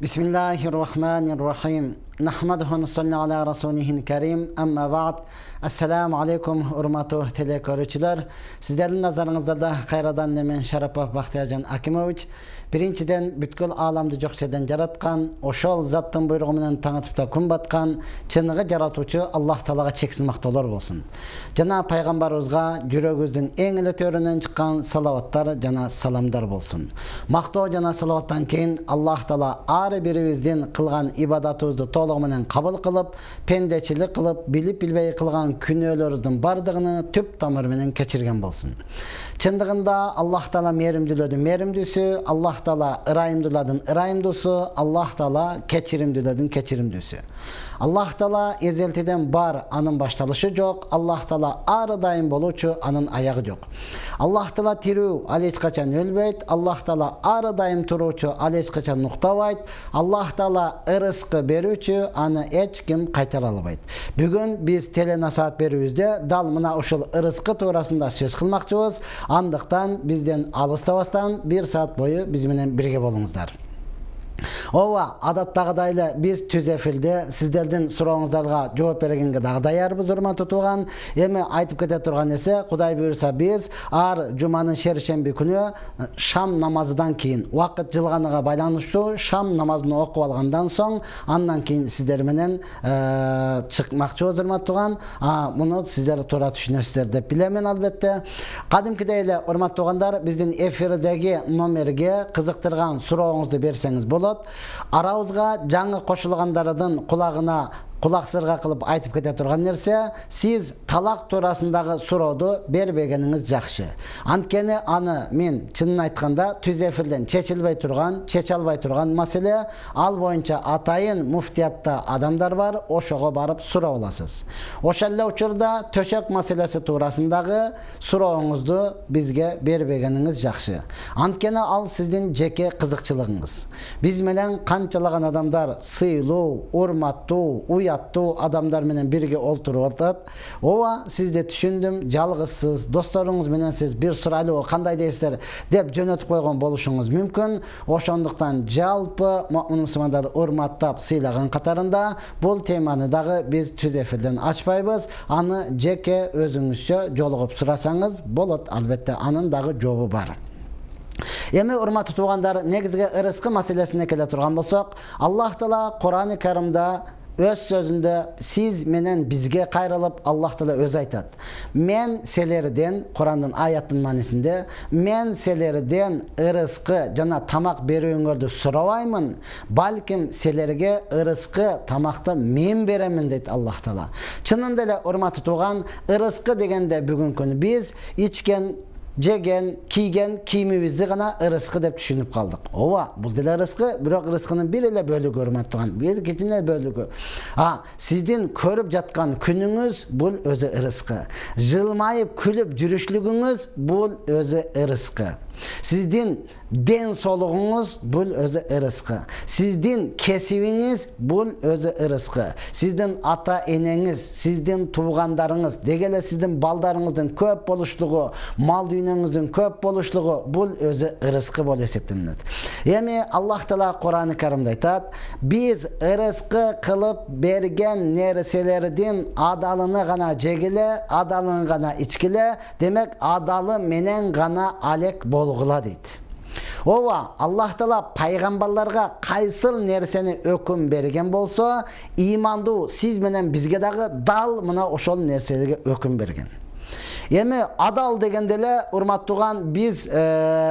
Bismillahirrahmanirrahim. Nahmaduhu nusalli ala rasulihin kerim. Amma ba'd. Assalamu alaikum hurmatly teleko'ruvchilar. Sizlarning nazaringizda da Qayradan Nemen Sharapov Baxtiyorjon Akimovich birinchidan butkul alamni jo'qchadan yaratgan, oşol zatning buyrug'i bilan tangitibda kun batgan, chinig'i yaratuvchi Alloh taologa cheksiz maqtovlar bo'lsin. Jana payg'ambarimizga yuragingizdan eng ilato'ridan chiqqan salavatlar, jana salamlar bo'lsin. Maqtov jana salavatdan keyin Alloh taolo ari birimizdan qilgan ibodatimizni to'liq bilan qabul qilib, pendechilik qilib, bilib bilmay qilgan kunlarimizning bardig'ini tüp tamir bilan kechirgan bo'lsin. Chindig'inda Alloh taolo merimdisi, Alloh taolo irayimdusi, Alloh taolo kechirimdisi. Alloh taolo ezeltiden bar, anın başlalışı yok. Alloh taolo arı daim boluvchi, anın ayağı yok. Alloh taolo tiru, ali hech qachon o'lmaydi. Alloh taolo arı daim turuvchi, ali hech qachon nuqtamaydi. Alloh taolo rizqi beruvchi, ani hech kim qaytara olmaydi. Bugun biz tele nasihat beruvizde dal mına uşul rizqi to'g'risida söz qilmoqchimiz. Andықтан бізден алыстабастан 1 saat boyu bizimle birge bolыңыздар. Ова, адаттағыдайлы біз түзефілді сіздердің сұрауыңыздарға жауап бергенге дағдайарбыз урман тұтуған. Еме айтып кете тұрған есе, Құдай бұйырса біз ар жұманың шершембі күні шам намазыдан кейін, уақыт жылғаныға байланышты шам намазын оқып алғандан соң, андан кейін сіздерменен шықмақчы урман тұтуған. Мұны сіздер тура түшінесіздер деп білемен албетте. Қадимкідейлі урман тұтуғандар біздің эфирдегі номерге қызықтырған сұрауыңызды берсеңіз болады. Арауызға жаңы қошылғандарының құлағына құлақсырға қылып айтып кете тұрған нәрсе, сіз талақ турасындағы сұрауды бербегеніңіз жақшы. Анткені аны мен чынын айтқанда түз эфирден чече албай тұрған мәселе, ал бойынша атайын муфтиятта адамдар бар, ошоға барып сұрау аласыз. Ошалла учурда төшек мәселесі турасындағы сұрауыңызды бізге бербегеніңіз жақшы. Анткені ал сіздің жеке қызықчылығыңыз. Біз менен қанчалаған адамдар сыйлуу, урматтуу, уяттуу адамдар менен бирге олтуруп атат. Ова сизде түшүндүм, жалгызсыз, досторуңуз менен сиз бир сурайлуу кандай дейсиздер деп жөнөтүп койгон болушуңуз мүмкүн. Ошондуктан жалпы мусулмандарды урматтап сыйлаган катарында бул теманы дагы биз түз эфирден ачпайбыз. Аны жеке өзүңүзчө жолугуп сурасаңыз болот, албетте анын дагы жообу бар. Эми урматтуу туугандар, негизги ырыскы маселесине келе турган болсок, Аллах таала Кур'ан-ы Каримде өз сөзүндө сиз менен бизге кайрылып Аллах таала өз айтат. Мен селерден, Кур'андын аяттын маанисинде, мен селерден ырыскы жана тамак берүүңөрдү сурабаймын, балким селерге ырыскы тамакты мен беремин дейт Аллах таала. Чынында эле урматтуу тууган, ырыскы дегенде бүгүнкү күнү биз ичкен, жеген, кийген кийимибизди гана ырыскы деп түшүнүп калдык. Ооба, бул деле ырыскы, бирок ырыскынын бир эле бөлүгү урматтаган, бир кетине бөлүгү. Сиздин көрүп жаткан күнүңүз бул өзү ырыскы. Жылмайып күлүп жүрүшлүгүңүз бул өзү ырыскы. Сиздин ден соолугуңуз бул өзү ырыскы. Сиздин кесибиңиз бул өзү ырыскы. Сиздин ата энеңиз, сиздин туугандарыңыз, дегеле сиздин балдарыңыздын көп болушлугу, мал дүйнөңүздүн көп болушлугу бул өзү ырыскы болуп эсептелет. Эми Аллах таала Кур'ан-ы Каримде айтат: "Биз ырыскы кылып берген нерселердин адалыны гана жегиле, адалын гана ичкиле, демек адалы менен гана алек болгула" дейт. Ова, Аллах таала пайгамбарларга кайсыл нерсени өкүм берген болсо, имандуу сиз менен бизге дагы дал мына ошол нерселерге өкүм берген. Эми адал дегенде эле урматтууган биз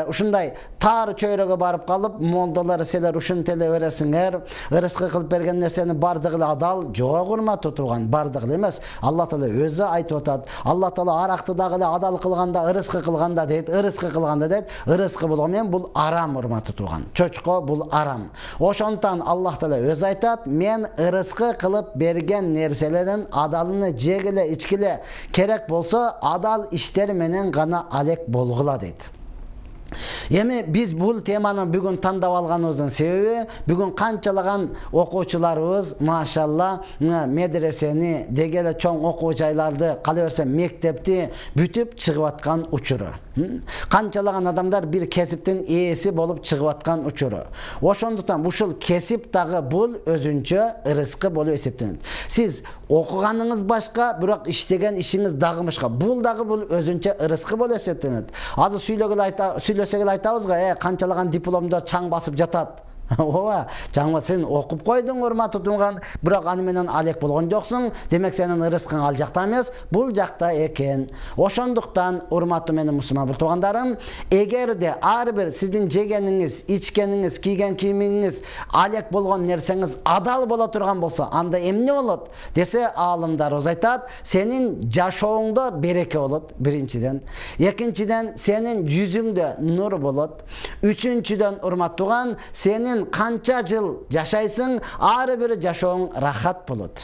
ушундай тар чөйрөгө барып калып, молдалар силер ушинте эле бересиңер, ырыскы кылып берген нерсени бардыгы эле адал, жок урматтуу тууган, бардыгы эле эмес. Аллах таала өзү айтып атат. Аллах таала аракты дагы эле адал кылганда, ырыскы кылганда дейт, ырыскы кылганда дейт. Ырыскы болгон менен бул арам урматтуу тууган. Чөчкө бул арам. Ошондон Аллах таала өзү айтат: "Мен ырыскы кылып берген нерселердин адалыны жегиле, ичкиле, керек болсо адал иштер менен гана алек болгула" дейт. Эми биз бул теманы бүгүн тандап алганыбыздын себеби, бүгүн канчалаган окуучуларыбыз машалла медресени, дегеле чоң окуу жайларды, кала берсе мектепти бүтүп чыгып аткан учуру. Канчалаган адамдар бир кесиптин ээси болуп чыгып аткан учуру. Ошондуктан ушул кесип дагы бул өзүнчө ырыскы болуп эсептенет. Сиз окуганыңыз башка, бирок иштеген ишиңиз дагы башка. Бул дагы бул өзүнчө ырыскы болуп эсептенет. Азыр сүйлөсөк эле айтабыз го, канчалаган дипломдор чаң басып жатат. Ооба, жаңа сен окуп койдуң, урматтуу тууган, бирок аны менен алек болгон жоксуң. Демек сенин ырыскың ал жакта эмес, бул жакта экен. Ошондуктан, урматтуу менин мусулман туугандарым, эгерде ар бир сиздин жегениңиз, ичкениңиз, кийген кийимиңиз, алек болгон нерсеңиз адал боло турган болсо, анда эмне болот десе, аалымдарыбыз айтат, сенин жашооңдо береке болот, биринчиден. Экинчиден, сенин жүзүңдө нур болот. Үчүнчүдөн, урматтуу тууган, сенин канча жыл жашайсың, ар бир жашооң рахат болот.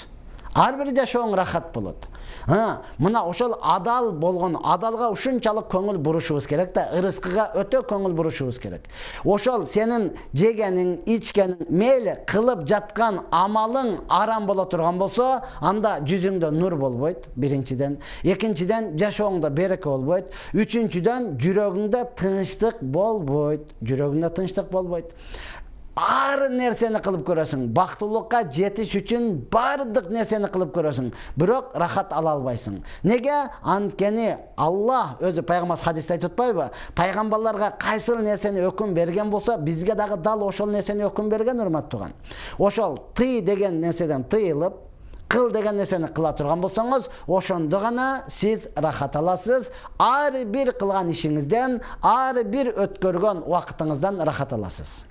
Ар бир жашооң рахат болот. Мына ошол адал болгон, адалга ушунчалык көңүл бурушубуз керек да, ырыскыга өтө көңүл бурушубуз керек. Ошол сенин жегениң, ичкениң, мейли кылып жаткан амалың арам боло турган болсо, анда жүзүңдө нур болбойт, биринчиден. Экинчиден, жашооңдо береке болбойт. Үчүнчүдөн, жүрөгүңдө тынчтык болбойт. Жүрөгүңдө тынчтык болбойт. Ар нерсени кылып көрөсүң, бактылыкка жетиш үчүн бардык нерсени кылып көрөсүң, бирок рахат ала албайсың. Неге? Анткени Аллах өзү пайгамбар хадисте айтып атпайбы? Пайгамбарларга кайсыл нерсени өкүм берген болсо, бизге дагы дал ошол нерсени өкүм берген, урматтуу тууган. Ошол тый деген нерседен тыйылып, кыл деген нерсени кыла турган болсоңуз, ошондо гана сиз рахат аласыз. Ар бир кылган ишиңизден, ар бир өткөргөн убакытыңыздан рахат аласыз.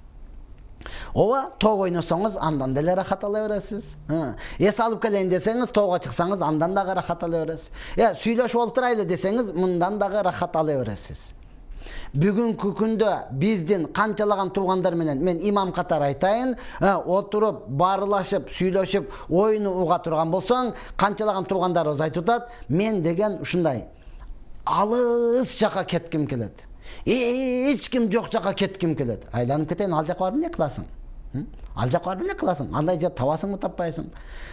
Ооба, тоого ойносоңуз, андан деле рахат ала бересиз. Эс алып келейин десеңиз, тоого чыксаңыз, андан дагы рахат ала бересиз. Сүйлөшүп олтурайлы десеңиз, мындан дагы рахат ала бересиз. Бүгүнкү күндө биздин канчалаган туугандар менен, мен имам катары айтайын, отуруп, баарлашып, сүйлөшүп, оюну уга турган болсоң, канчалаган туугандарыбыз айтып атат, мен деген ушундай алыс жака кетким келет. Эч ким жок жака кетким келет. Айланып кетейин, ал жака барып эмне кыласың? Ал жака барып эмне кыласың? Андай жер табасыңбы, таппайсың?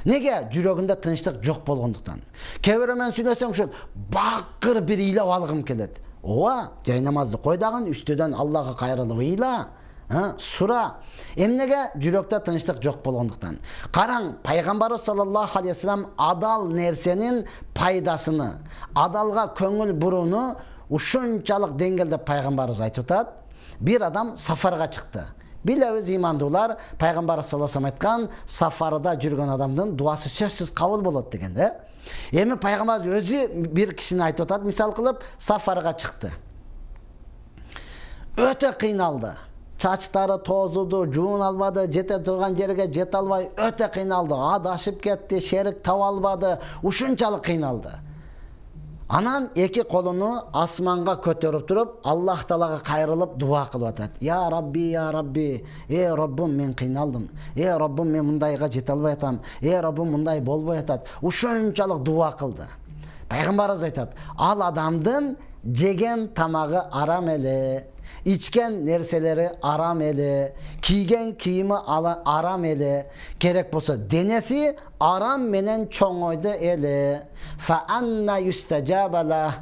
Неге? Жүрөгүндө тынчтык жок болгондуктан. Кээ бирөө менен сүйлөсөң, ушул бакыр бир ыйлап алгым келет. Ооба, жай намазды кой дагы, үстүдөн Аллага кайрылып ыйла. Сура. Эмнеге? Жүрөктө тынчтык жок болгондуктан. Караң, пайгамбарыбыз саллаллаху алейхи вассалам адал нерсенин пайдасыны, адалга көңүл бурууну ушунчалык деңгээлде пайгамбарыбыз айтып атат. Бир адам сафарга чыкты. Билебиз, имандуулар, пайгамбарыбыз саллаллаху алейхи вассалам айткан, сафарда жүргөн адамдын дуасы сөзсүз кабыл болот деген. Эми пайгамбарыбыз өзү бир кишини айтып атат, мисал кылып, сафарга чыкты. Өтө кыйналды. Чачтары тозуду, жуун албады, жете турган жерге жете албай, өтө кыйналды. Адашып кетти, шерик таба албады, ушунчалык кыйналды. Анан эки колуну асманга көтөрүп туруп, Аллах Таалага кайрылып дуа кылып атат. Я Рабби, я Рабби, Роббум, мен кыйналдым. Роббум, мен мындайга жете албай атам. Роббум, мындай болбой атат. Ушунчалык дуа кылды. Пайгамбарыбыз айтат, ал адамдын жеген тамагы арам эле, ичкен нерселери арам эле, кийген кийими арам эле, керек болсо денеси арам менен чоңойду эле. Фа анна юстажабала.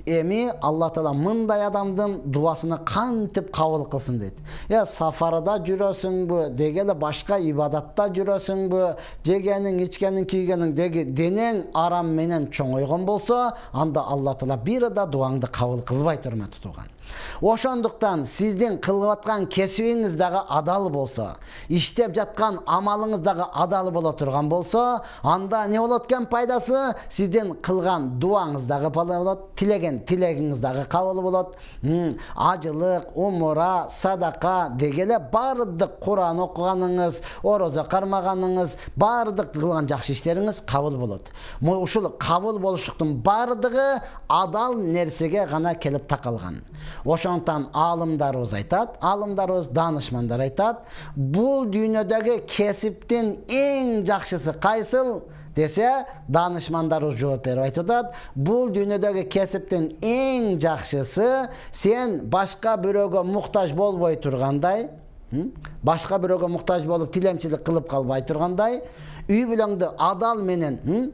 Эми Аллах Таала мындай адамдын дуасына кантип кабыл кылсын дейт. Сафарда жүрөсүңбү, деги эле башка ибадатта жүрөсүңбү, жегениң, ичкениң, кийгениң деги денең арам менен чоңойгон болсо, анда Аллах Таала бир да дуаңды кабыл кылбайт, урматтуу тууган. Ошондуктан сиздин кылып аткан кесибиңиз дагы адал болсо, иштеп жаткан амалыңыз дагы адал боло турган болсо, анда не болот экен пайдасы? Сиздин кылган дуаңыз дагы болот, тилеген тилегиңиз дагы кабыл болот. Ажылык, умура, садака дегеле бардык Куран окуганыңыз, орозо кармаганыңыз, бардык кылган жакшы иштериңиз кабыл болот. Ушул кабыл болуштуктун бардыгы адал нерсеге гана келип такалган. Ошондуктан аалымдарыбыз айтат, аалымдарыбыз, данышмандар айтат, бул дүйнөдөгү кесиптин эң жакшысы кайсыл десе, данышмандарыбыз жооп берип айтып атат, бул дүйнөдөгү кесиптин эң жакшысы сен башка бирөөгө муктаж болбой тургандай, башка бирөөгө муктаж болуп тилемчилик кылып калбай тургандай, үй бүлөңдү адал менен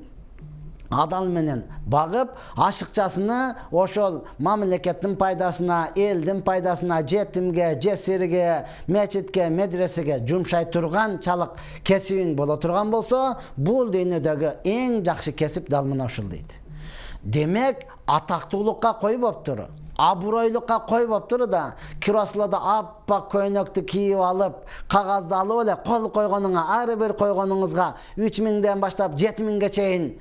адал менен багып, ашыкчасыны ошол мамлекеттин пайдасына, элдин пайдасына, жетимге, жесирге, мечитке, медресеге жумшай турганчалык кесибиң боло турган болсо, бул дүйнөдөгү эң жакшы кесип дал мына ушул дейт. Демек, атактуулукка кой болуптур, абыройлукка кой болуптур да, киросуларда аппак көйнөктү кийип алып, кагазды алып эле кол койгонуңа, ар бир койгонуңузга 3000ден баштап 7000ге чейин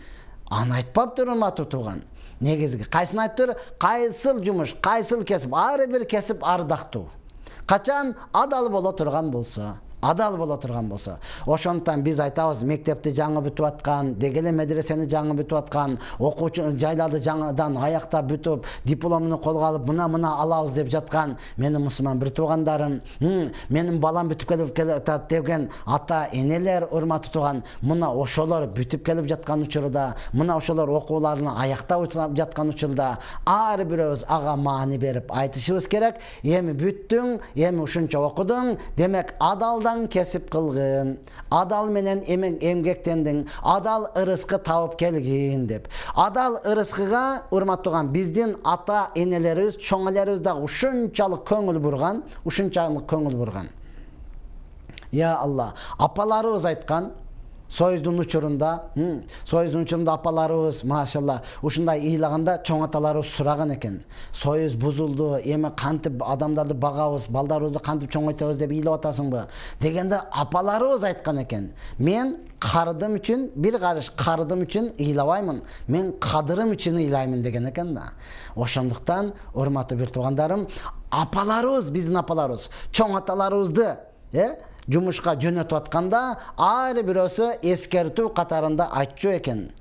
аны айтпаптыр, урматтуу тууган. Негизги кайсын айттыр? Кайсыл жумуш, кайсыл кесип, ар бир кесип ардактуу. Качан адал боло турган болсо, ошондуктан биз айтабыз, мектепти жаңы бүтүп аткан, дегеле медресени жаңы бүтүп аткан, окуучу жайларды жаңыдан аяктап бүтүп, дипломуну колго алып, мына алабыз деп жаткан менин мусулман бир туугандарым, менин балам бүтүп келип атат деген ата энелер, урматтуу тууган, мына ошолор бүтүп келип жаткан учурда, мына ошолор окууларын аяктап жаткан учурда, ар бирөөбүз ага маани берип айтышыбыз керек. Эми бүттүң, эми ушунча окудуң, демек адалдан кесип кылгын, адал менен эмгектендиң, адал ырыскы табып келгин деп. Адал ырыскыга, урматтууган, биздин ата энелерибиз, чоң элерибиз дагы ушунчалык көңүл бурган. Я Алла, апаларыбыз айткан, Союздун учурунда апаларыбыз, машалла, ушундай ыйлаганда чоң аталарыбыз сураган экен. Союз бузулду, эми кантип адамдарды багабыз, балдарыбызды кантип чоңойтабыз деп ыйлап атасыңбы? Дегенде апаларыбыз айткан экен. Мен карыдым үчүн, бир карыш карыдым үчүн ыйлабаймын, мен кадырым үчүн ыйлаймын деген экен да. Ошондуктан, урматтуу бир туугандарым, апаларыбыз, биздин апаларыбыз, чоң аталарыбызды, жумушка жөнөтүп атканда ар бирөөсү эскертүү катарында айтчу экен.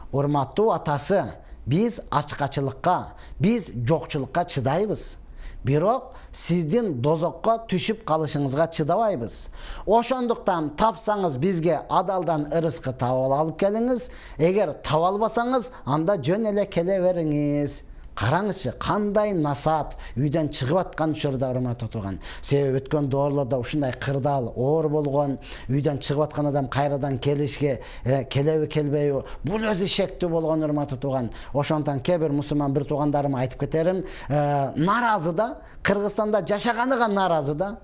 Урматтуу атасы, биз ачкачылыкка, биз жокчулукка чыдайбыз. Бирок сиздин дозокко түшүп калышыңызга чыдабайбыз. Ошондуктан тапсаңыз бизге адалдан ырыскы табып алып келиңиз. Эгер таба албасаңыз, анда жөн эле келе бериңиз. Караңызчы, кандай насаат үйдөн чыгып аткан учурда, урматтуу тууган. Себеби өткөн доорлордо ушундай кырдаал, оор болгон, үйдөн чыгып аткан адам кайрадан келишке келеби келбейби, бул өзү шектүү болгон, урматтуу тууган. Ошондуктан кээ бир мусулман бир туугандарыма айтып кетерим, наразы да, Кыргызстанда жашаганыга наразы да.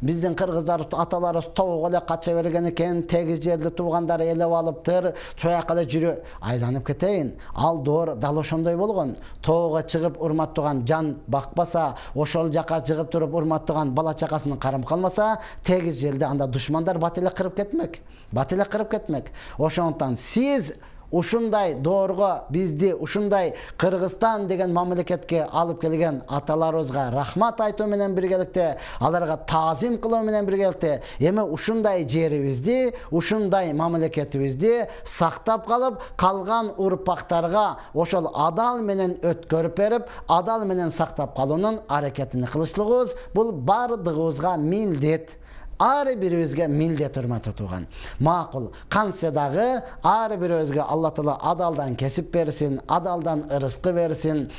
Биздин кыргыздар аталарыбыз тоого эле кача берген экен, тегиз жерди туугандары элеп алыптыр, чояк эле жүрү. Айланып кетейин, ал доор дал ошондой болгон. Тоого чыгып урматтууган жан бакпаса, ошол жака чыгып туруп урматтууган бала чакасынын карым калмаса, тегиз жерде анда душмандар бат эле кырып кетмек. Ошондуктан сиз ушундай доорго бизди, ушундай Кыргызстан деген мамлекетке алып келген аталарыбызга рахмат айтуу менен биргеликте, аларга таазим кылуу менен биргеликте, эми ушундай жерибизди, ушундай мамлекетибизди сактап калып, калган урпактарга ошол адал менен өткөрүп берип, адал менен сактап калуунун аракетин кылышлыгыбыз, бул бардыгыбызга милдет. Ар бирибизге милдет, урматтуу тууган. Макул, кантсе дагы ар бирибизге Алла Таала адалдан кесип берсин, адалдан ырыскы берсин,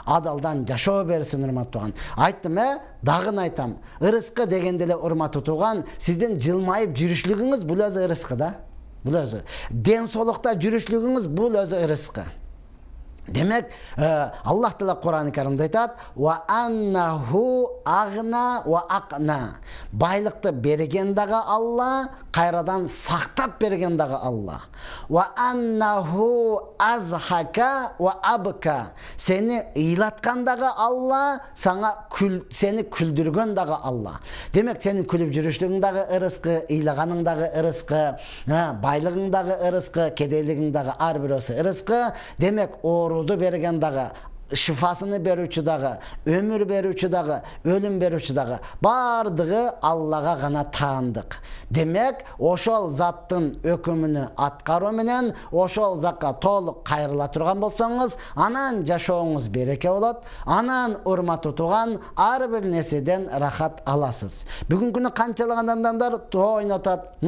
адалдан жашоо берсин, урматтуу тууган. Айттым, дагы айтам. Ырыскы дегенде эле, урматтуу тууган, сиздин жылмайып жүрүшлүгүңүз бул өзү ырыскы да. Бул өзү. Ден соолукта жүрүшлүгүңүз бул өзү ырыскы. Демек, Аллах Таала Кур'ан-ы Каримде айтат: "Ва аннаху агна ва акна." Байлыкты берген дагы Алла, кайрадан сактап берген дагы Алла. "Ва аннаху азхака ва абка." Сени ыйлаткан дагы Алла, сени күлдүргөн дагы Алла. Демек, сени күлүп жүрүшлүгүң дагы ырыскы, ыйлаганың дагы ырыскы, байлыгың дагы ырыскы, кедейлигиң дагы ар бирөөсү ырыскы. Демек, оруду берген дагы, шифасыны берүүчү дагы, өмүр берүүчү дагы, өлүм берүүчү дагы, бардыгы Аллага гана таандык. Демек, ошол заттын өкүмүнү аткаруу менен, ошол закка толук кайрыла турган болсоңуз, анан жашооңуз береке болот, анан урматтуу тууган, ар бир нерседен рахат аласыз. Бүгүнкү күнү канчалаган адамдар тоо ойнотот,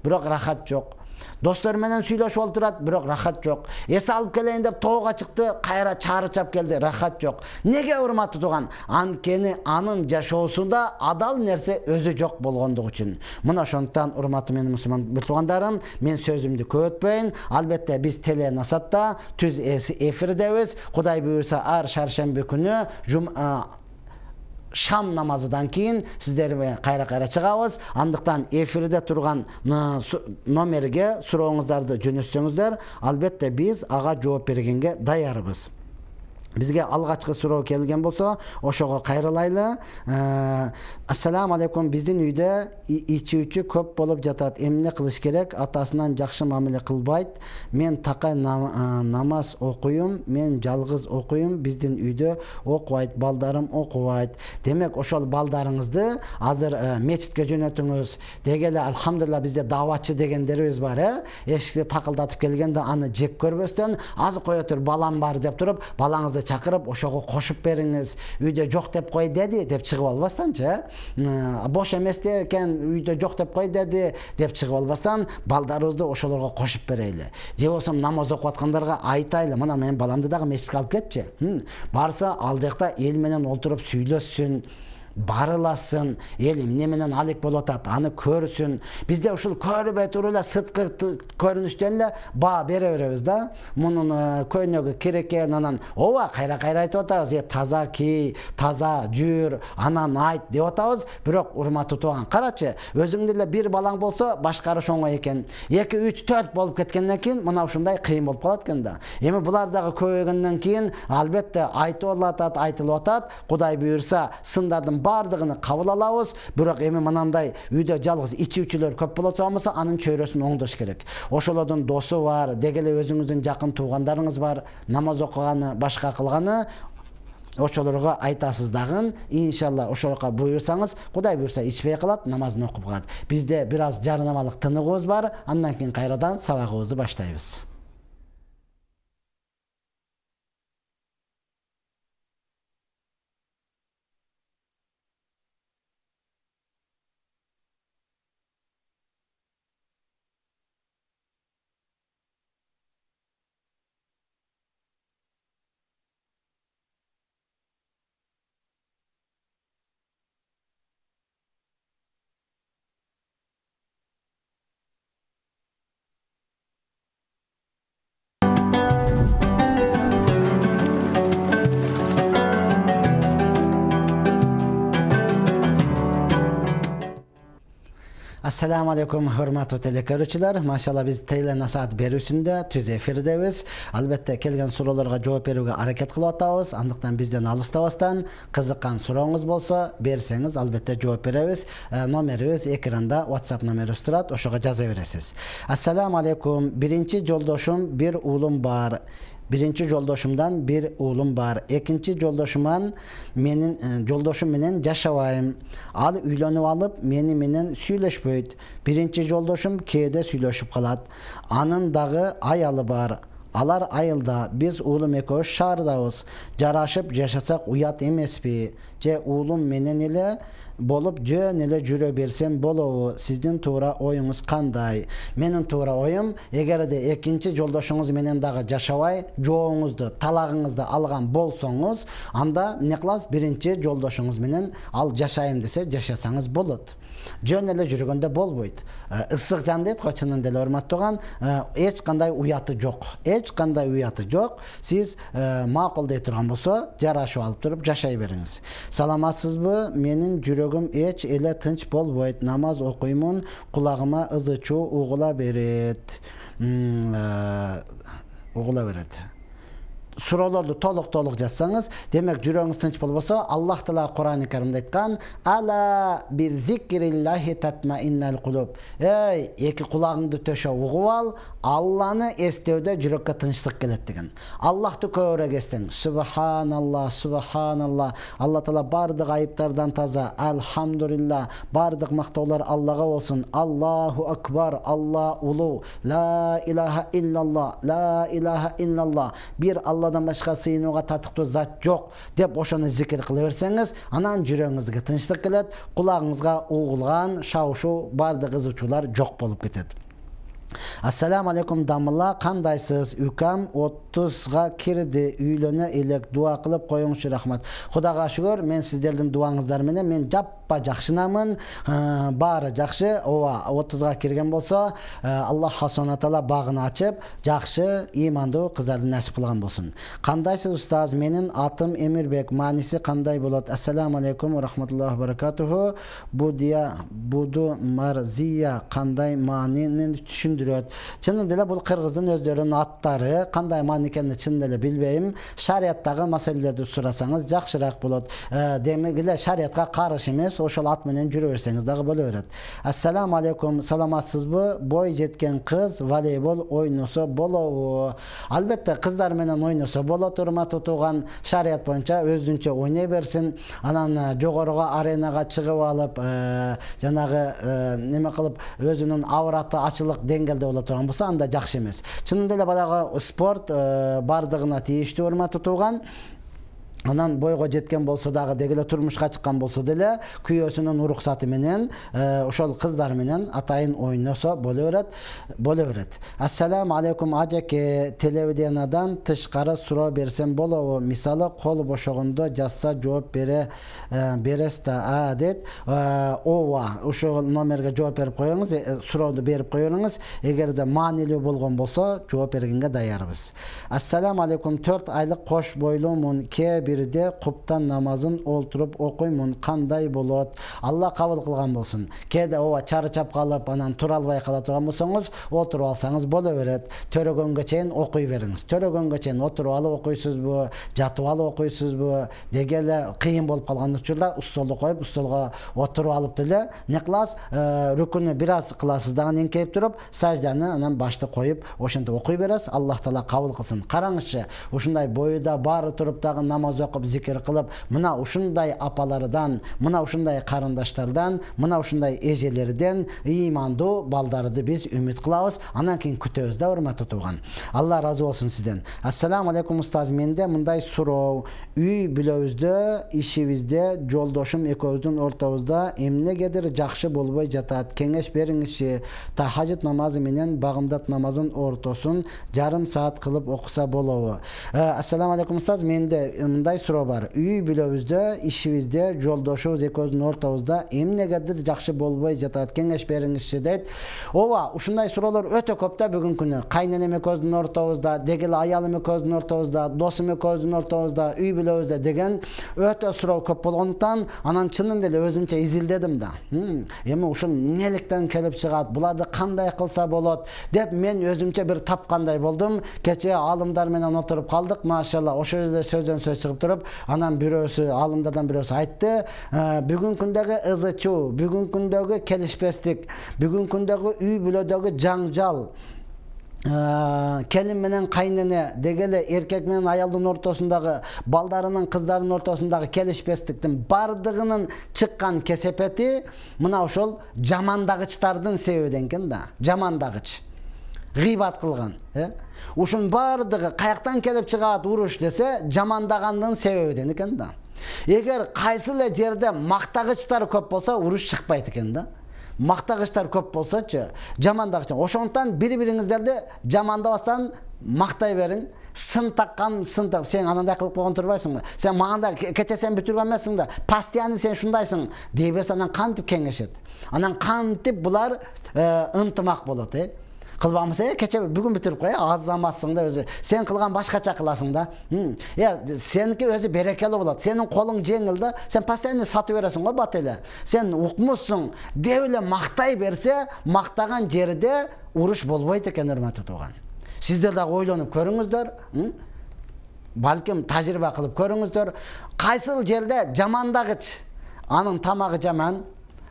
бирок рахат жок. Достор менен сүйлөшүп отурат, бирок рахат жок. Эс алып келейин деп тоого чыкты, кайра чарычап келди, рахат жок. Неге урматтуу туган? Анткени анын жашоосунда адал нерсе өзү жок болгондугу үчүн. Мына ошондуктан урматтуу менин мусулман туугандарым, мен сөзүмдү көп өтпөйүн. Албетте биз Теленасатта түз эфирдебиз. Кудай буйрса ар шаршемби күнү шам намазыдан кийин сиздерге кайра чыгабыз. Андыктан эфирде турган номерге сурооңуздарды жөнөтсөңүздөр, албетте биз ага жооп бергенге даярбыз. Бизге алгачкы суроо келген болсо, ошого кайрылайлы. Ассаламу алейкум, биздин үйдө ичүүчү көп болуп жатат. Эмне кылыш керек? Атасынан жакшы мамиле кылбайт. Мен такай намаз окуйм, мен жалгыз окуйм. Биздин үйдө окубайт, балдарым окубайт. Демек, ошол балдарыңызды азыр мечитке жөнөтүңүз. Дегеле алхамдулилла бизде даватчы дегендерибиз бар, эшикти такылдатып келгенде аны жек көрбөстөн, азыр кое тур, балам бар деп туруп, балаңызды чакырып, ошого кошуп бериңиз. Үйдө жок деп кой деди деп чыгып албастанчы, бош эмес экен, үйдө жок деп кой деди деп чыгып албастан, балдарыбызды ошолорго кошуп берели. Же болсо намаз окуп аткандарга айтайлы, мына мен баламды дагы мечитке алып кетчи. Барса ал жакта эл менен олтуруп сүйлөшсүн, барыласын, эл эмне менен алек болуп атат, аны көрсүн. Бизде ушул көрбөй туруп эле сырткы көрүнүштөн эле баа бере беребиз да. Мунун көйнөгү кирекен, анан ооба кайра айтып атабыз, таза ки, таза жүр, анан айт деп атабыз. Бирок урматтуу тууган, карачы, өзүңдө эле бир балаң болсо башкарыш оңой экен. 2, 3, 4 болуп кеткенден кийин мына ушундай кыйын болуп калат экен да. Эми булар дагы көбөйгөндөн кийин албетте айтылып атат. Кудай буйрса сындардын бардыгын кабыл алабыз. Бирок эми мынандай үйдө жалгыз ичүүчүлөр көп боло турганболсо, анын чөйрөсүн оңдош керек. Ошолордун досу бар, дегеле өзүңүздүн жакын туугандарыңыз бар, намаз окуганы, башка кылганы, ошолорго айтасыз дагы. Иншалла ошолорго буйрсаңыз, Кудай буйрса ичпей калат, намазын окуп калат. Бизде бир аз жарнамалык тыныгыбыз бар, андан кийин кайрадан сабагыбызды баштайбыз. Assalamu alaikum hurmatli telekörүүчүлөр. Maşallah biz Telenasat берүүсүндө түз эфирдебиз. Албетте келген суроолорго жооп берүүгө аракет кылып атабыз. Андыктан бизден алыстабастан кызыккан сурооңуз болсо берсеңиз, албетте жооп беребиз. Номерибиз экранда, WhatsApp номерибиз турат, ошого жаза бересиз. Ассаламу алейкум. Биринчи жолдошум бир уулум бар. Birinci жолдошумдан bir уулум бар. Экинчи жолдошум менен жашабайм. Ал үйлөнүп алып, менен сүйлөшпөйт. Биринчи жолдошум кээде сүйлөшүп калат. Анын дагы аялы бар. Алар айылда, биз уулум экөөбүз шаардабыз. Жарашып жашасак уят эмеспи? Же уулум менен эле болуп жөн эле жүрө берсем болобу? Сиздин туура оюңуз кандай? Менин туура оюм, эгерде экинчи жолдошуңуз менен дагы жашабай, жооңузду, талагыңызды алган болсоңуз, анда эмне кыласыз? Биринчи жолдошуңуз менен ал жашайм десе, жашасаңыз болот. Жөн эле жүргөндө болбойт. Ысык жан дейт го, чынында эле урматтууган, эч кандай уяты жок. Эч кандай уяты жок. Сиз макулдей турган болсо, жарашып алып туруп жашай бериңиз. Саламатсызбы? Менин жүрөгүм эч эле тынч болбойт. Намаз окуймун, кулагыма ызы чуу угула берет. Суроолорду толук жазсаңыз, демек жүрөгүңүз тынч болбосо, Аллах Таала Кур'ан-ы Каримде айткан: "Ала би-зикриллахи татмаиннал кулуб". Эки кулагыңды төшө угуп ал, Алланы эстөөдө жүрөккө тынчтык келет деген. Аллахты көбүрөөк эстең. Субханалла, субханалла. Алла Таала бардык айыптардан таза. Алхамдулилла. Бардык мактоолор Аллага болсун. Аллаху акбар. Алла улуу. Ла илаха илlallah. Ла илаха илlallah. Бир Алладан башка сыйынууга татыктуу зат жок деп ошону зикир кыла берсеңиз, анан жүрөгүңүзгө тынчтык келет, кулагыңызга угулган, шаушу, бардык ызычуулар жок болуп кетет. Assalamu alaikum damla, kandaysiz? Ükam 30'ga kirdi, üylöne elek, dua kılıp koyunçu rahmat. Xudaga şükür, men sizlerden duanızlar menen men jappa jakşınamın, bari jakşı. Ova 30'ga kirgen bolsa, Allah subhanahu taala bagını açıp, jakşı imandı kızardı nasip kılgan bolsun. Kandaysız ustaz? Menin atım Emirbek, manisi kanday bolat? Assalamu alaikum ve rahmetullahi ve berekatuhu. Budu marziya kanday manini düşündürüyor. Çınındıyla bu Kırgız'ın özlerinin atları kanday mani ekenini çınındıyla bilbeyim. Şariattagı meselelerdi sorasanız jakşırak bolat. Demek ile şariatga karış emes, oşol at menen жүрө берсеңиz дагы боло берет. Assalamu alaikum, salamatsızbı? Boy jetken kız voleybol oynoso bolobу? Albatta kızlar menen oynoso bolot, urmat otugan şariat boyunca özünçe oynay bersin. Anan jogoruga arenaga чыгып alıp janagı neme kılıp özünün avratı açılık dengelde ola turgan bolsa anda jakşı emes. Çınында эле баягы sport бардыгына тийиштүү урмат тутулган. Anan boyga jetken bolsa dagı degile turmuşka çıkan bolsa dele küyösünün uruksaty menen oşol kızlar menen atayın oynoso bolo beret. Assalamu alaikum ajake, televiziyonadan tışkara sura bersem bolobu? Misалы kol boşogunda jassa жооп берес da adet. Ova oşol nomerge жооп berip koyuңuz, suraudu berip koyuңuz. Egerde manilүү болгон bolsa жооп bергенге dayarбыз. Assalamu alaikum, 4 aylık koş boylumun birde kuptan namazın olturup okuymun, kanday bolot? Allah kabul kılgan bolsun. Kede ova çarıçap kalıp anan turalbay kala turgan bolsoңuz, oturup alsanız bolo beret. Törөгөнгө чейин okuy beriңiz. Törөгөнгө чейин oturup alıp okuysuzбу, jatıp alıp okuysuzбу? Degele kıyın bolup kalgan учурда ustoldu koyup ustolga oturup alıp dele ne kılas? Rükünü biraz kılasız dağın enkeyip durup sajdаны anan başta koyup oşanta okuy beresiz. Allah Taala kabul kılsın. Karaңызчы, ушундай boyuda bары turup dagы namaz okup zikir kılıp, mına ушундай apalardan, mına ушундай karındaşlardan, mına ушундай ejelerden imandu baldarıdı biz ümit kılabız. Anan keyin kütöbüz da urmat tutugan. Allah razı olsun sizden. Assalamu alaikum ustaz, mende mınday suroo. Üy bülöbüzde, işibizde, joldoşum ekөөbüzdün ortabızda emnegedir jakşı bolboy jatat? Kengeş beriңizçi. Tahajjud namazı menen bagımdat namazın ortosun jarım saat kılıp okusa bolobu? Assalamu alaikum ustaz, mende mınday suroo бар. Üy bülöbüzde, işibizde, joldoşubuz ekөөbüzdün ortabızda emnegedir jakşı bolboy jatat? Kengeş beriңizçi deyt. Ova, ушундай суроолор өтө көп да бүгүнкү күнү. Кайненем экөөбүздүн ортобузда, дегеле аялым экөөбүздүн ортобузда, досум экөөбүздүн ортобузда, үй бүлөбүздө деген өтө суроо көп болгондуктан анан чынында эле өзүмчө изилдедим да. Эми ушул эмнеликтен келип чыгат? Буларды кандай кылса болот деп мен өзүмчө бир тапкандай болдум. Кече алымдар менен отуруп калдык, машалла. Ошол жерде сөздөн сөз чыгып туруп, анан бирөөсү, алымдардан бирөөсү айтты, бүгүнкү күндөгү ызычуу, бүгүнкү күндөгү келишпестик, бүгүнкү күндөгү үй бүлөдөгү жаңжал, келин менен кайнене, дегеле эркек менен аялдын ортосундагы, балдарынын кыздарынын ортосундагы келишпестиктин бардыгынын чыккан кесепети мына ошол жамандагычтардын себебинен экен да. Жамандагыч гыйбат кылган, ушунун бардыгы каяктан келип чыгат уруш десе, жамандагандын себебинен экен да. Эгер кайсы эле жерде мактагычтар көп болсо, уруш чыкпайт экен да. Мактагычтар көп болсочу, жамандагыч. Ошондон бири-бириңиздерди жамандабастан мактай бериң. Сын таккан, сен анандай кылып койгон турбайсыңбы? Сен маганда кече сен бүтүргөн эмессиң да, постоянно сен шундайсың дей берсе, анан кантип кеңешет? Анан кантип булар ынтымак болот, кылбамаса, кече бүгүн бүтүрүп кой, азаматсың да өзү. Сен кылган башкача кыласың да. Сеники өзү берекелүү болот. Сенин колуң жеңил да, сен постоянно сатып бересиң го бат эле. Сен укмусуң деп эле мактай берсе, мактаган жерде уруш болбойт экен, урматтуу тууган. Сиздер дагы ойлонуп көрүңүздөр. Балким тажрыйба кылып көрүңүздөр. Кайсыл жерде жамандагыч, анын тамагы жаман,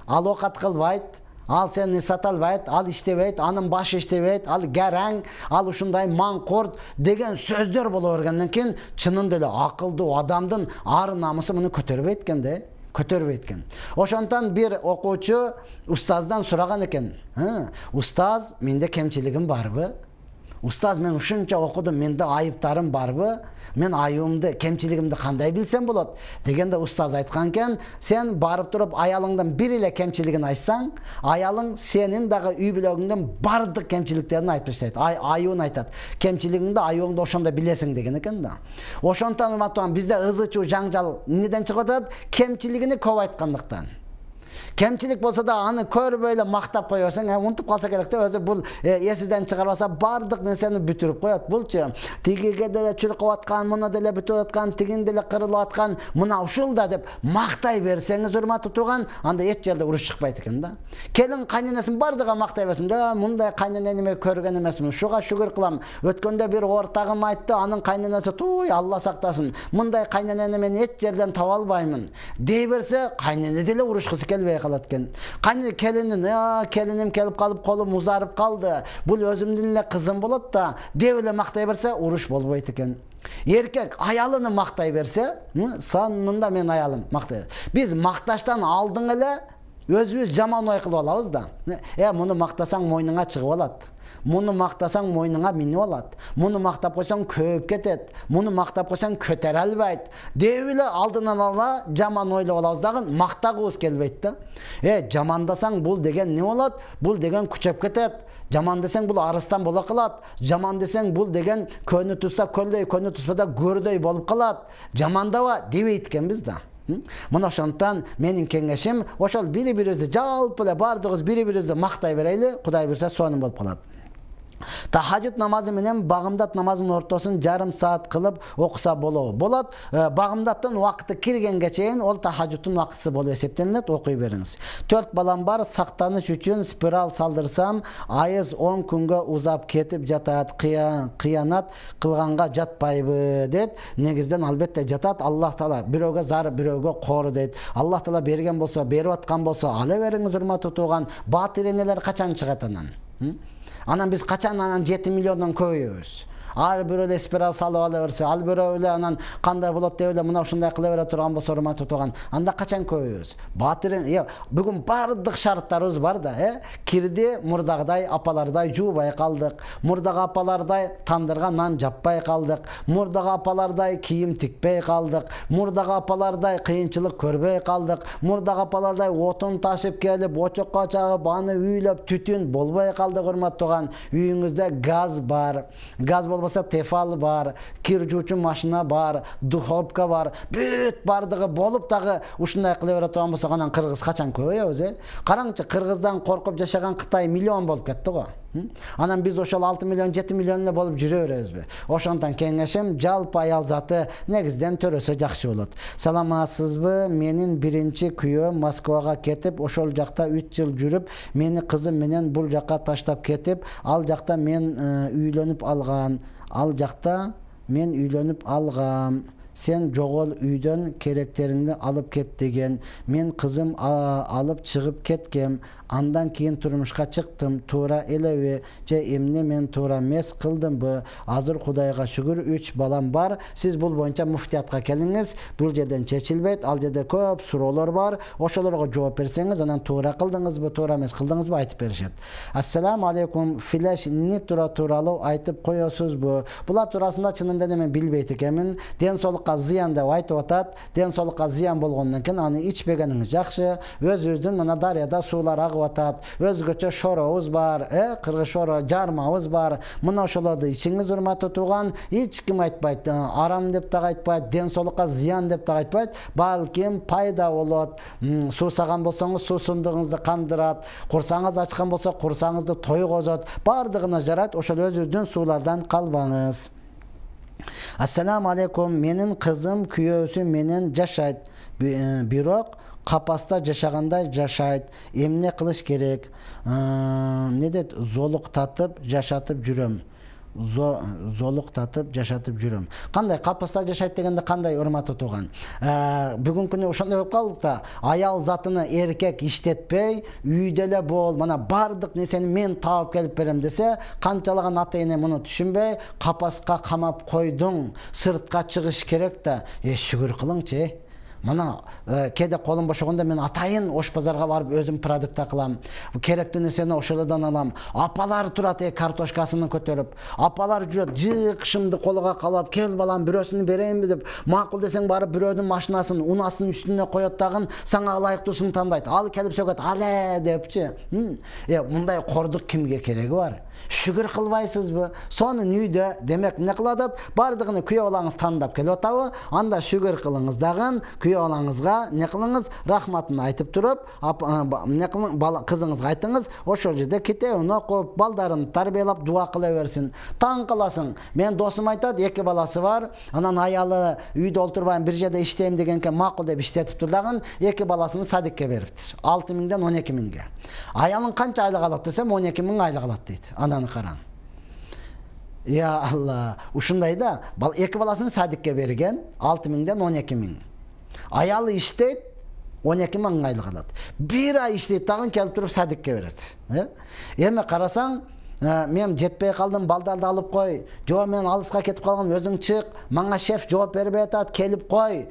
ал оокат кылбайт, ал сени сата албайт, ал иштебейт, анын башы иштебейт, ал гараң, ал ушундай маңкорт деген сөздөр боло бергенден кийин чынында эле акылдуу адамдын ар намысы муну көтөрбөйт экен да. Көтөрбөйт экен. Ошондон бир окуучу устаздан сураган экен. Устаз, менде кемчилигим барбы? Устаз, мен ушунча окудум, менде айыптарым барбы? Мен айыбымды, кемчилигимди кандай билсем болот? Дегенде устаз айткан экен, сен барып туруп аялыңдан бир эле кемчилигин айтсаң, аялың сенин дагы үй бүлөгүңдөн бардык кемчиликтерин айтып таштайт. Айыбын айтат. Кемчилигиңди, айыбыңды ошондо билесиң деген экен да. Ошондон урматтуу, бизде ызы-чуу, жаңжал эмнеден чыгып атат? Кемчилигини көп айткандыктан. Кемчилик болса да аны көрбөй эле мактап кое берсең, унутуп калса керек да, өзү бул эсиден чыгарбаса бардык нерсени бүтүрүп коет. Булчу тигиге деле чуркап аткан, муну деле бүтүрүп аткан, тигин деле кырылып аткан, мына ушул да деп мактай берсеңиз, урматтуу тууган, анда эч жерде уруш чыкпайт экен да. Келин кайненесин бардыгы мактай берсин. Мындай кайненени мен көргөн эмесмин. Шуга шүгүр кылам. Өткөндө бир ортагым айтты, анын кайненеси туй Алла сактасын. Мындай кайненени мен эч жерден таба албаймын. Дей берсе, кайнене деле урушкысы келбей калат экен. Кайны келинин, келиним келип калып, колум узарып калды. Бул өзүмдүн эле кызым болот да, деп эле мактай берсе, уруш болбойт экен. Еркек аялыны мактай берсе, сонунда мен аялым мактай. Биз макташтан алдың эле өзүбүз жаман ой кылып алабыз да. Муну мактасаң мойнуңа чыгып алат. Муну мактасаң мойнуңа минип алат. Муну мактап койсоң көп кетет. Муну мактап койсоң көтөрө албайт. Деп эле алдынан ала жаман ойлоп алабыз дагы, мактагыбыз келбейт да. Жамандасаң бул деген не болот? Бул деген күчөп кетет. Жаман десең бул арыстан бола калат. Жаман десең бул деген көнү тутса көлдөй, көнү туспада көрдөй болуп калат. Жамандаба дебейт экенбиз да. Мына ошондон менин кеңешим, ошол бири-бирибизди жалпы эле бардыгыбыз бири-бирибизди мактай берели, Кудай берсе сонун болуп калат. Тахажжуд намазы менен багымдат намазынын ортосун жарым саат кылып окуса болот. Багымдаттын убакыты киргенге чейин ол тахажжудтун убакыты болуп эсептелинет, окуй бериңиз. 4 балам бар, сактаныш үчүн спираль салдырсам, айыз 10 күнгө узап кетип жатат. Кыянат кылганга жатпайбы дейт. Негизден албетте жатат. Аллах Таала бирөөгө зар, бирөөгө кор дейт. Аллах Таала берген болсо, берип аткан болсо, ала бериңиз, урматтуу тууган. Батиренелер качан чыгат анан? Анан биз качан 7 миллиондон көбөйөбүз? Ар бирөө спираль салып ала берсе, ал бирөө эле анан кандай болот деп эле мына ушундай кыла бере турган болсо, урматтуу тууган, анда качан көбөйөбүз? Батырын, бүгүн бардык шарттарыбыз бар да, кирди мурдагыдай апалардай жуубай калдык. Мурдагы апалардай тандырга нан жаппай калдык. Мурдагы апалардай кийим тикпей калдык. Мурдагы апалардай кыйынчылык көрбөй калдык. Мурдагы апалардай отун ташып келип, очокко чагып, аны үйлөп, түтүн болбой калдык, урматтуу тууган. Үйүңүздө газ бар. Газ болбаса тефал бар, кир жуучу машина бар, духовка бар. Бүт бардыгы болуп дагы ушундай кыла бере турган болсо, анан кыргыз качан көбөйөбүз, Караңчы, кыргыздан коркуп жашаган Кытай миллион болуп кетти го. Анан биз ошол 6 миллион, 7 миллион эле болуп жүрө беребизби? Ошондон кеңешим, жалпы аял заты негизден төрөсө жакшы болот. Саламатсызбы? Менин биринчи күйөөм Москвага кетип, ошол жакта 3 жыл жүрүп, мени кызым менен бул жакка таштап кетип, ал жакта мен үйлөнүп алгам. Сен жогол үйдөн керектериңди алып кет деген. Мен кызым алып чыгып кеткем. Андан кийин турмушка чыктым. Туура элеби же эмне мен туура эмес кылдымбы? Азыр Кудайга шүгүр 3 балам бар. Сиз бул боюнча муфтиятка келиңиз. Бул жерден чечилбейт. Ал жерде көп суроолор бар. Ошолорго жооп берсеңиз, анан туура кылдыңызбы, туура эмес кылдыңызбы айтып беришет. Ассаламу алейкум. Флеш нитро тууралуу айтып коесузбу? Булар туурасында чынында мен билбейт экенмин. Ден соолукка зыян деп айтып атат. Ден соолукка зыян болгондон кийин аны ичпегениңиз жакшы. Өзүбүздүн мына дарыяда суулар агып атат. Өзгөчө шоробуз бар, кыргыз шоро жармабыз бар. Мына ошолорду ичиңиз, урматтуу тууган. Эч ким айтпайт, арам деп дагы айтпайт, ден соолукка зыян деп дагы айтпайт. Балким пайда болот. Суусаган болсоңуз суусундугуңузду кандырат. Курсаңыз ачкан болсо курсаңызды тойгозот. Бардыгына жарайт. Ошол өзүңүздүн суулардан калбаңыз. Ассаламу алейкум. Менин кызым күйөөсү менен жашайт, бирок капаста жашагандай жашайт. Эмне кылыш керек? Не дейт? Золуктатып жашатып жүрөм. Кандай капаста жашайт дегенде кандай, урматтуу тууган? Бүгүнкү күнү ошондой болуп калдык да. Аял затыны эркек иштетпей, үйдө эле бол, мана бардык нерсени мен таап келип берем десе, канчалаган ата-эне муну түшүнбөй, капаска камап койдуң, сыртка чыгыш керек да. Шүгүр кылыңчы. Мына кеде колум бошогондо мен атайын ош базарга барып өзүм продукта кылам. Керектүү нерсени ошолордон алам. Апалар турат картошкасын көтөрүп. Апалар жүрөт жыгышымды колуга калап, кел балам бирөөсүн берейинби деп, макул десең барып бирөөнүн машинасын, унасын үстүнө коет дагы, сага ылайыктуусун тандайт. Ал келип сөгөт, але депчи. Мындай кордук кимге кереги бар? Шүгүр кылбайсызбы? Сонун үйдө демек эмне кылып атат? Бардыгын күйөө балаңыз тандап келип атабы? Анда шүгүр кылыңыз дагы, күйөө балаңызга не кылыңыз? Рахматын айтып туруп, эмне кылың? Кызыңызга айтыңыз, ошол жерде китебин окуп, балдарын тарбиялап дуа кыла берсин. Таң каласың. Мен досум айтат, 2 баласы бар. Анан аялы үйдө олтурбайм, бир жерде иштейм дегенке макул деп иштетип тур дагы, 2 баласын садикке бериптир. 6 миңден 12 миңге. Аялың канча айлык алат десем, 12 миң айлык алат дейт. Ананы караң. Я Алла, ушундай да, 2 баласын садикке берген, 6 миңден 12 миң. Аялы иштейт, 12 миң айлык алат. Бир ай иштейт дагы келип туруп садикке берет. Эми карасаң, мен жетпей калдым, балдарды алып кой. Жо, мен алыска кетип калгам, өзүң чык. Мага шеф жооп бербей атат, келип кой.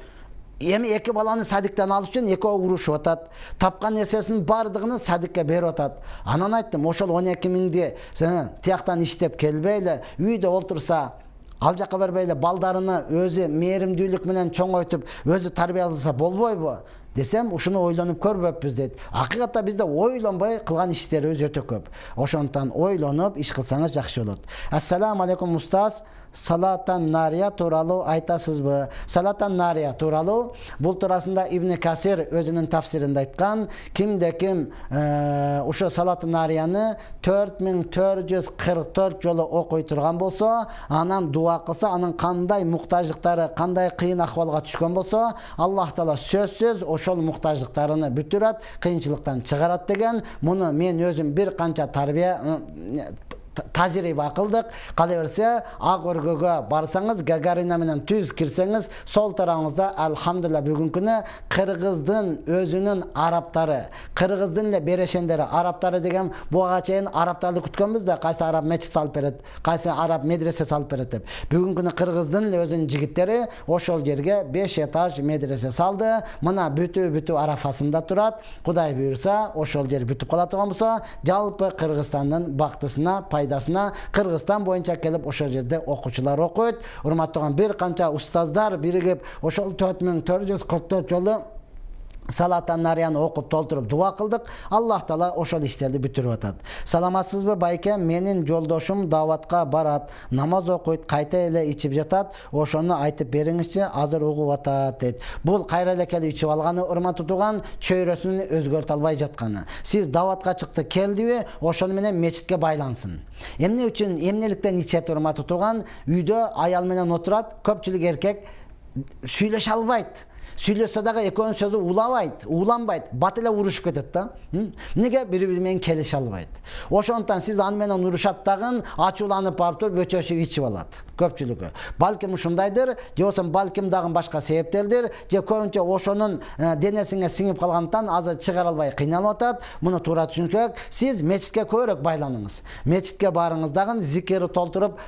Эми 2 баланы садиктен алыш үчүн экөө урушуп атат. Тапкан нерсесинин бардыгын садикке берип атат. Анан айттым, ошол 12 миңди тияктан иштеп келбейле, үйдө олтурса, ал жака бербейле, балдарыны өзү мээримдүүлүк менен чоңойтуп, өзү тарбияласа болбойбу? Десем, ушуну ойлонуп көрбөппүз дейт. Акыйкатта бизде ойлонбой кылган иштерибиз өтө көп. Ошондон ойлонуп иш кылсаңыз жакшы болот. Ассаламу алейкум устаз. Салатан нария тууралуу айтасызбы? Салатан нария тууралуу бул туурасында Ибн Касир өзүнүн тафсиринде айткан. Кимде ким ошо салатын нарияны 4444 жолу окуй турган болсо, анан дуа кылса, анын кандай муктаждыктары, кандай кыйын акыбалга түшкөн болсо, Аллах Таала сөзсүз ошол муктаждыктарыны бүтүрөт, кыйынчылыктан чыгарат деген. Муну мен өзүм бир канча тажрыйба кылдык. Кала берсе, ак өргөгө барсаңыз, Гагарина менен түз кирсеңиз, сол тарабыңызда алхамдулилла бүгүнкү күнү Кыргыздын өзүнүн араптары, Кыргыздын эле берешендери, араптары деген буга чейин араптарды күткөнбүз да, кайсы араб мечит салып берет, кайсы араб медресе салып берет деп. Бүгүнкү күнү Кыргыздын эле өзүнүн жигиттери ошол жерге 5 этаж медресе салды. Мына бүтү арафасында турат. Кудай буйрса, ошол жер бүтүп кала турган болсо, жалпы Кыргызстандын бактысына, пайдасына Кыргызстан боюнча келип ошол жерде окуучулар окуйт. Урматтуу бир канча устаздар биригип ошол 4444 жолу салатан нарияны окуп толтуруп дуа кылдык. Аллах Таала ошол иштерди бүтүрүп атат. Саламатсызбы байке? Менин жолдошум даватка барат, намаз окуйт, кайта эле ичип жатат. Ошону айтып бериңизчи, азыр угуп атат дейт. Бул кайра эле келип ичип алганы, урматтуу туган, чөйрөсүн өзгөртө албай жатканы. Сиз даватка чыкты, келдиби, ошону менен мечитке байлансын. Эмне үчүн, эмнеликтен ичет, урматтуу туган? Үйдө аял менен отурат, көпчүлүк эркек сүйлөшө албайт. Сүйлөсө дагы экөөнүн сөзү уланбайт, бат эле урушуп кетет да. Неге бири-бири менен келише албайт? Ошондон сиз аны менен урушат дагы, ачууланып барып туруп бөчөшүп ичип алат. Көпчүлүгү. Балким ушундайдыр, же болсо балким дагы башка себептердир, же көбүнчө ошонун денесине сиңип калгандыктан азыр чыгара албай кыйналып атат. Муну туура түшүнсөк, сиз мечитке көбүрөөк байланыңыз. Мечитке барыңыз дагы, зикир толтуруп,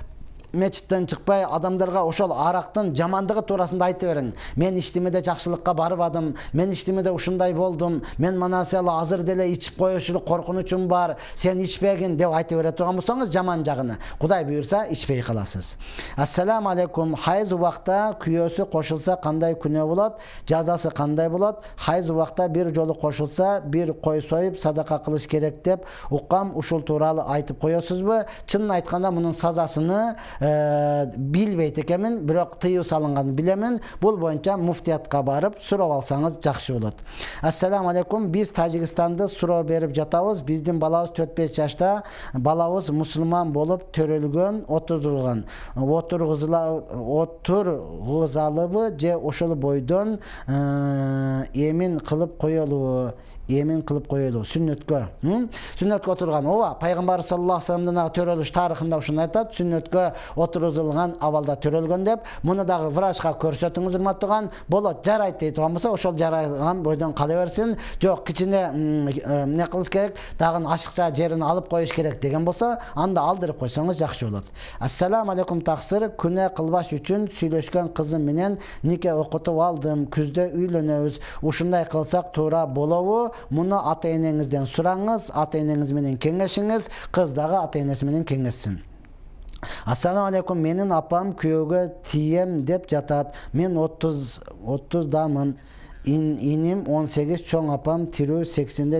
мечиттен чыкпай адамдарга ошол арактын жамандыгы туурасында айтып бериң. Мен иштимеде жакшылыкка барбадым, мен иштимеде ушундай болдум, мен мына сел азыр деле ичип коюшулук коркунучум бар, сен ичпегин деп айтып бере турган болсоңуз жаман жагыны, Кудай буйрса ичпей каласыз. Ассаламу алейкум. Хайз убакта күйөөсү кошулса кандай күнөө болот? Жазасы кандай болот? Хайз убакта бир жолу кошулса, бир кой союп садака кылыш керек деп уккам. Ушул тууралуу айтып коесузбу? Чынын айтканда мунун сазасыны билбейт экенмин, бирок тыюу салынган билемин. Бул боюнча муфтиятка барып сурап алсаңыз жакшы болот. Ассаламу алейкум. Биз Тажикстанды суроо берип жатабыз. Биздин балабыз 4-5 жашта. Балабыз мусулман болуп төрөлгөн, отургузалыбы же ошол бойдон эмин кылып коелубу? эмин кылып коелу сүннөткө. Сүннөткө отурган ооба пайгамбар саллаллаху алейхи вассаламдын төрөлүш тарыхында ушуну айтат. Сүннөткө отурузулган абалда төрөлгөн деп. Муну дагы врачка көрсөтүңүз урматтаган. Болот жарайт дейт болсо ошол жарайган бойдон кала берсин. Жок, кичине эмне кылыш керек? Дагы ашыкча жерин алып коюш керек деген болсо, анда алдырып койсоңуз жакшы болот. Ассаламу алейкум таксир. Күнөө кылбаш үчүн сүйлөшкөн кызым менен нике окутуп алдым. Күздө үйлөнөбүз. Ушундай кылсак туура болобу? Муну ата-энеңизден сураңыз, ата-энеңиз менен кеңешиңиз, кыз дагы ата-энеси менен кеңешсин. Ассаламу алейкум, менин апам күйөөгө тием деп жатат. Мен 30 дамын. Иним 18, чоң апам тирүү 80-де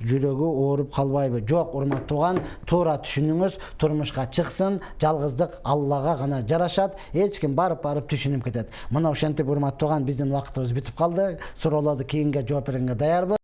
жүрөгү ооруп калбайбы? Жок, урматтууган, туура түшүнүңүз, турмушка чыксын, жалгыздык Аллага гана жарашат. Эч ким барып түшүнүп кетет. Мына ошентип урматтууган, биздин убактыбыз бүтүп калды. Суроолорду кийинге жооп бергенге даярбыз.